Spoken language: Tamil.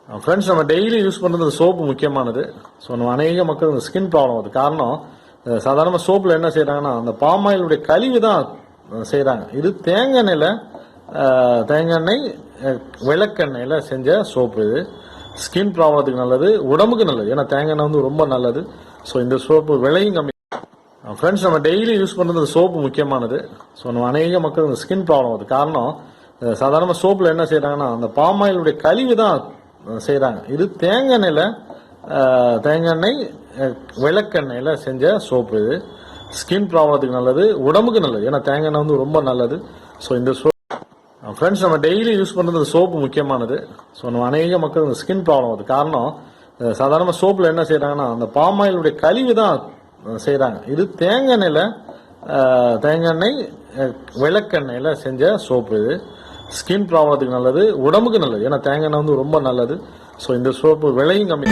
ஃப்ரெண்ட்ஸ், நம்ம டெய்லி யூஸ் பண்ணுறது சோப்பு முக்கியமானது. ஸோ நம்ம அநேக மக்கள் இந்த ஸ்கின் ப்ராப்ளம் அது காரணம். சாதாரண சோப்பில் என்ன செய்கிறாங்கன்னா அந்த பாமாயிலுடைய கழிவு தான் செய்கிறாங்க. இது தேங்காய் எண்ணெய் விளக்கெண்ணெயில் செஞ்ச சோப்பு. இது ஸ்கின் ப்ராப்ளத்துக்கு நல்லது, உடம்புக்கு நல்லது. ஏன்னா தேங்காய் எண்ணெய் வந்து ரொம்ப நல்லது. ஸோ இந்த சோப்பு விலையும் கம்மி. ஃப்ரெண்ட்ஸ், நம்ம டெய்லி யூஸ் பண்ணுறது சோப்பு முக்கியமானது. ஸோ நம்ம அநேக மக்கள் இந்த ஸ்கின் ப்ராப்ளம் அது காரணம். சாதாரண சோப்பில் என்ன செய்கிறாங்கன்னா அந்த பாமாயிலுடைய கழிவு தான் செய்கிறாங்க. இது தேங்காய் எண்ணெய் விளக்கெண்ணெயில் செஞ்ச சோப்பு. இது ஸ்கின் ப்ராப்ளத்துக்கு நல்லது, உடம்புக்கு நல்லது. ஏன்னா தேங்காய் எண்ணெய் வந்து ரொம்ப நல்லது. ஸோ இந்த சோப்பு ஃப்ரெண்ட்ஸ், நம்ம டெய்லி யூஸ் பண்ணுறது சோப்பு முக்கியமானது. ஸோ நம்ம அநேக மக்கள் இந்த ஸ்கின் ப்ராப்ளம் அது காரணம். சாதாரண சோப்பில் என்ன செய்கிறாங்கன்னா அந்த பாமாயிலுடைய கழிவு தான் செய்கிறாங்க. இது தேங்காய் எண்ணெய் விளக்கெண்ணெயில் செஞ்ச சோப்பு. இது ஸ்கின் ப்ராப்ளத்துக்கு நல்லது, உடம்புக்கு நல்லது. ஏன்னா தேங்காய் எண்ணெய் வந்து ரொம்ப நல்லது. ஸோ இந்த சோப்பு விலையும் கம்மி.